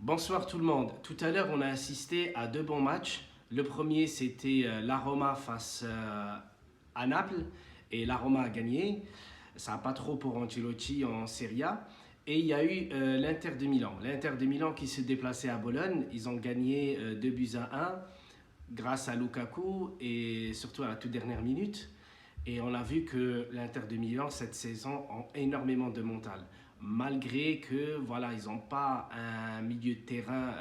Bonsoir tout le monde. Tout à l'heure, on a assisté à deux bons matchs. Le premier, c'était la Roma face à Naples et la Roma a gagné. Ça n'a pas trop pour Ancelotti en Serie A. Et il y a eu l'Inter de Milan. L'Inter de Milan qui se déplaçait à Bologne. Ils ont gagné 2 buts à 1 grâce à Lukaku et surtout à la toute dernière minute. Et on a vu que l'Inter de Milan, cette saison, ont énormément de mental. Malgré que, voilà, ils n'ont pas un milieu de terrain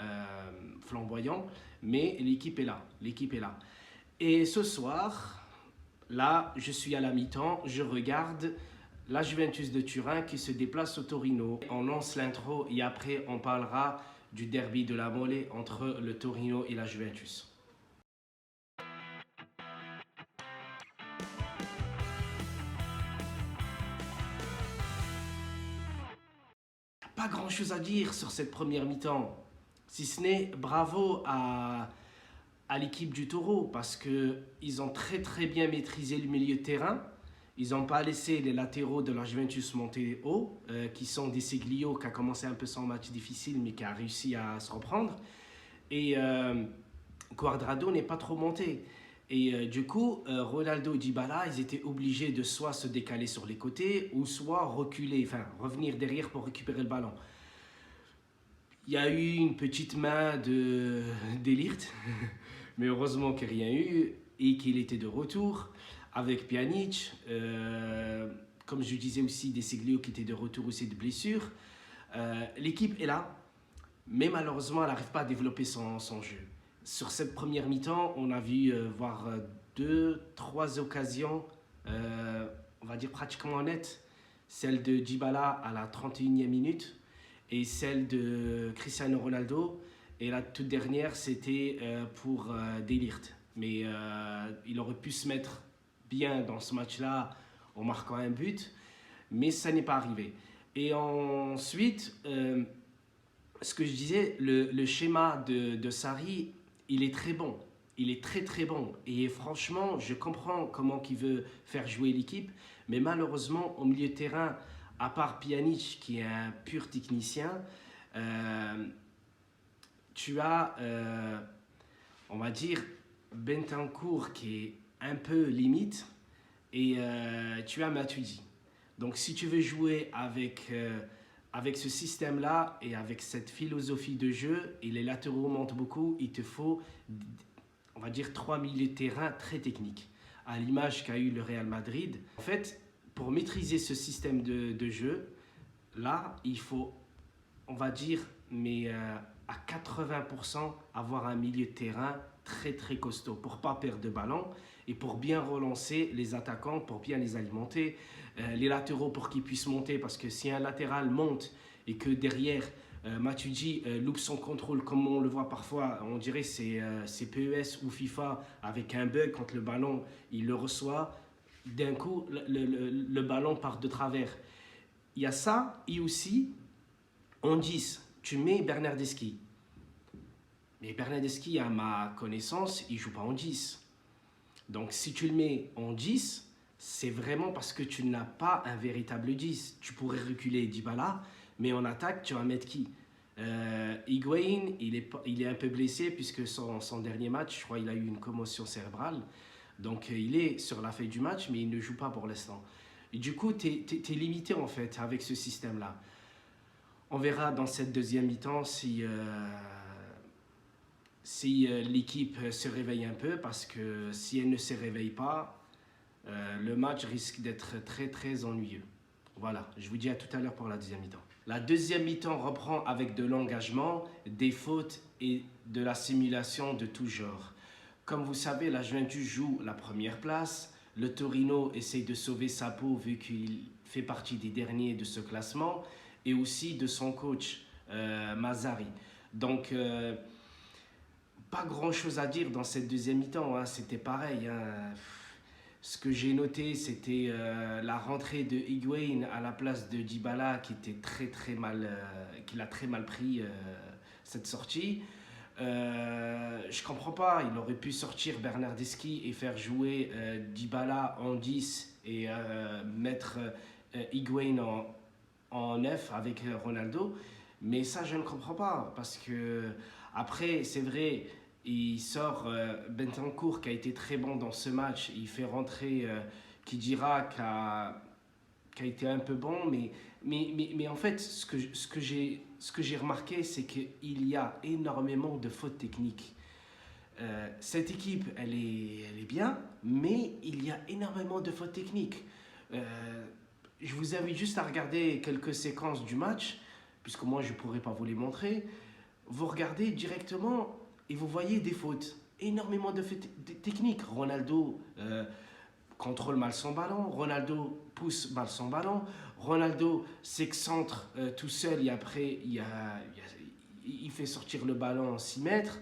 flamboyant, mais l'équipe est là. L'équipe est là. Et ce soir, là, je suis à la mi-temps, je regarde la Juventus de Turin qui se déplace au Torino. On lance l'intro et après, on parlera du derby de la Mole entre le Torino et la Juventus. Pas grand-chose à dire sur cette première mi-temps, si ce n'est bravo à l'équipe du Taureau parce qu'ils ont très très bien maîtrisé le milieu de terrain. Ils n'ont pas laissé les latéraux de la Juventus monter haut, qui sont des Seglio qui a commencé un peu son match difficile mais qui a réussi à se reprendre. Et Cuadrado n'est pas trop monté. Et du coup, Ronaldo et Dybala, ils étaient obligés de soit se décaler sur les côtés ou soit reculer, enfin revenir derrière pour récupérer le ballon. Il y a eu une petite main d'Elliott, mais heureusement qu'il n'y a rien eu et qu'il était de retour avec Pjanic. Comme je disais aussi, des Seglio qui étaient de retour aussi de blessures. L'équipe est là, mais malheureusement, elle n'arrive pas à développer son jeu. Sur cette première mi-temps, on a vu voir deux, trois occasions, on va dire pratiquement nettes. Celle de Dybala à la 31e minute et celle de Cristiano Ronaldo. Et la toute dernière, c'était pour Delirte. Mais il aurait pu se mettre bien dans ce match-là en marquant un but, mais ça n'est pas arrivé. Et ensuite, ce que je disais, le schéma de Sarri, il est très bon. Il est très très bon. Et franchement, je comprends comment il veut faire jouer l'équipe. Mais malheureusement, au milieu de terrain, à part Pjanic, qui est un pur technicien, tu as, on va dire, Bentancur qui est un peu limite. Et tu as Matuidi. Donc si tu veux jouer avec ce système-là et avec cette philosophie de jeu, et les latéraux montent beaucoup, il te faut, on va dire, 3 milieux de terrain très techniques, à l'image qu'a eu le Real Madrid. En fait, pour maîtriser ce système de jeu, là, il faut, on va dire, mais à 80% avoir un milieu de terrain très très costaud pour ne pas perdre de ballon et pour bien relancer les attaquants, pour bien les alimenter, les latéraux pour qu'ils puissent monter, parce que si un latéral monte et que derrière Matuidi loupe son contrôle, comme on le voit parfois, on dirait c'est PES ou FIFA avec un bug quand le ballon il le reçoit, d'un coup le ballon part de travers. Il y a ça, et aussi en 10, tu mets Bernardeschi. Mais Bernardeschi, à ma connaissance, il ne joue pas en 10. Donc si tu le mets en 10, c'est vraiment parce que tu n'as pas un véritable 10. Tu pourrais reculer Dybala, mais en attaque, tu vas mettre qui? Higuaín, il est un peu blessé puisque son dernier match, je crois qu'il a eu une commotion cérébrale. Donc il est sur la feuille du match, mais il ne joue pas pour l'instant. Et du coup, tu es limité en fait avec ce système-là. On verra dans cette deuxième mi-temps si l'équipe se réveille un peu, parce que si elle ne se réveille pas, le match risque d'être très très ennuyeux. Voilà, je vous dis à tout à l'heure pour la deuxième mi-temps. La deuxième mi-temps reprend avec de l'engagement, des fautes et de la simulation de tout genre. Comme vous savez, la Juventus joue la première place. Le Torino essaie de sauver sa peau vu qu'il fait partie des derniers de ce classement, et aussi de son coach Mazzarri. Donc, pas grand-chose à dire dans cette deuxième mi-temps, hein. C'était pareil, hein. Ce que j'ai noté, c'était la rentrée de Higuaín à la place de Dybala qui était qu'il a très mal pris cette sortie. Je comprends pas, il aurait pu sortir Bernardeschi et faire jouer Dybala en 10 et mettre Higuaín en 9 avec Ronaldo. Mais ça, je ne comprends pas. Parce que, après, c'est vrai, il sort Bentancur qui a été très bon dans ce match. Il fait rentrer Khedira qui a été un peu bon. Mais en fait, ce que j'ai remarqué, c'est qu'il y a énormément de fautes techniques. Cette équipe, elle est bien, mais il y a énormément de fautes techniques. Je vous invite juste à regarder quelques séquences du match, puisque moi je ne pourrais pas vous les montrer. Vous regardez directement et vous voyez des fautes. Énormément de fautes techniques. Ronaldo contrôle mal son ballon, Ronaldo pousse mal son ballon, Ronaldo s'excentre tout seul et après il fait sortir le ballon en 6 mètres.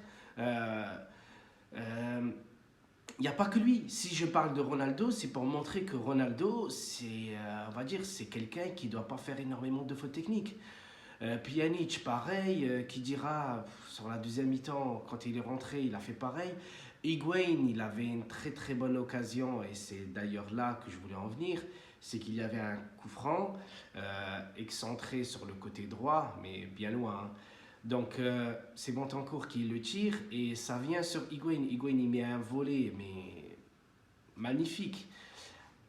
Il n'y a pas que lui. Si je parle de Ronaldo, c'est pour montrer que Ronaldo, on va dire, c'est quelqu'un qui ne doit pas faire énormément de fautes techniques. Pjanic, pareil, qui dira sur la deuxième mi-temps, quand il est rentré, il a fait pareil. Higuain, il avait une très très bonne occasion, et c'est d'ailleurs là que je voulais en venir, c'est qu'il y avait un coup franc, excentré sur le côté droit, mais bien loin. Hein. Donc c'est Bentancur qui le tire, et ça vient sur Higuain. Higuain, il met un volley, mais magnifique.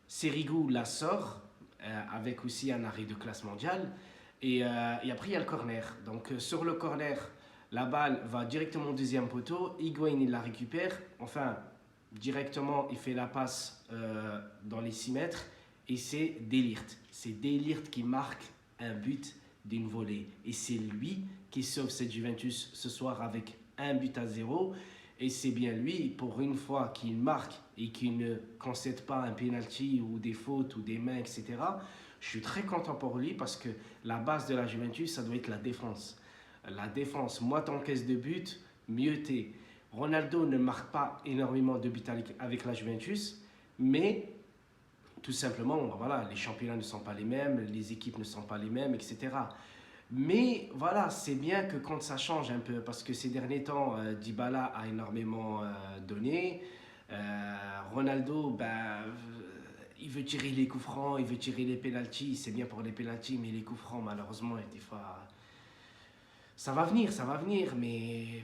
Sirigu la sort, avec aussi un arrêt de classe mondiale. Et après, il y a le corner. Donc, sur le corner, la balle va directement au deuxième poteau. Higuain, il la récupère. Enfin, directement, il fait la passe dans les 6 mètres. Et c'est De Ligt. C'est De Ligt qui marque un but d'une volée. Et c'est lui qui sauve cette Juventus ce soir avec 1-0. Et c'est bien lui, pour une fois, qu'il marque et qu'il ne concède pas un penalty ou des fautes ou des mains, etc. Je suis très content pour lui parce que la base de la Juventus, ça doit être la défense. La défense, moins t'encaisses de but, mieux t'es. Ronaldo ne marque pas énormément de buts avec la Juventus, mais tout simplement, voilà, les championnats ne sont pas les mêmes, les équipes ne sont pas les mêmes, etc. Mais voilà, c'est bien que quand ça change un peu, parce que ces derniers temps, Dybala a énormément donné. Ronaldo, il veut tirer les coups francs, il veut tirer les pénaltys. C'est bien pour les pénaltys, mais les coups francs, malheureusement, des fois, ça va venir, mais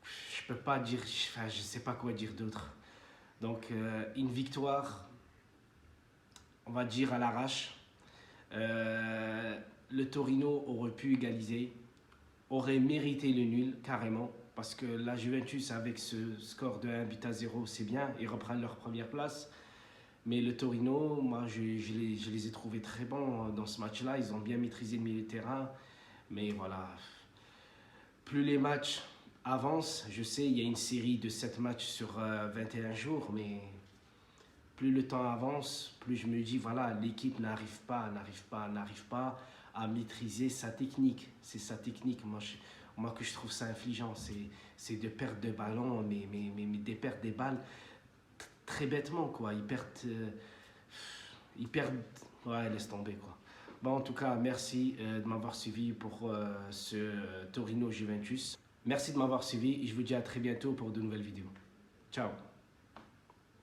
je peux pas dire, enfin, je sais pas quoi dire d'autre. Donc, une victoire, on va dire à l'arrache. Le Torino aurait pu égaliser, aurait mérité le nul, carrément, parce que la Juventus, avec ce score de 1-0, c'est bien, ils reprennent leur première place. Mais le Torino, moi, je les ai trouvés très bons dans ce match-là. Ils ont bien maîtrisé le milieu de terrain. Mais voilà, plus les matchs avancent, je sais, il y a une série de 7 matchs sur 21 jours, mais plus le temps avance, plus je me dis, voilà, l'équipe n'arrive pas à maîtriser sa technique. C'est sa technique, moi que je trouve ça infligeant. C'est de perdre de ballons, mais de perdre des balles très bêtement, quoi. Ils perdent, ouais, laisse tomber, quoi. Bon, en tout cas, merci de m'avoir suivi pour ce Torino Juventus. Merci de m'avoir suivi et je vous dis à très bientôt pour de nouvelles vidéos. Ciao.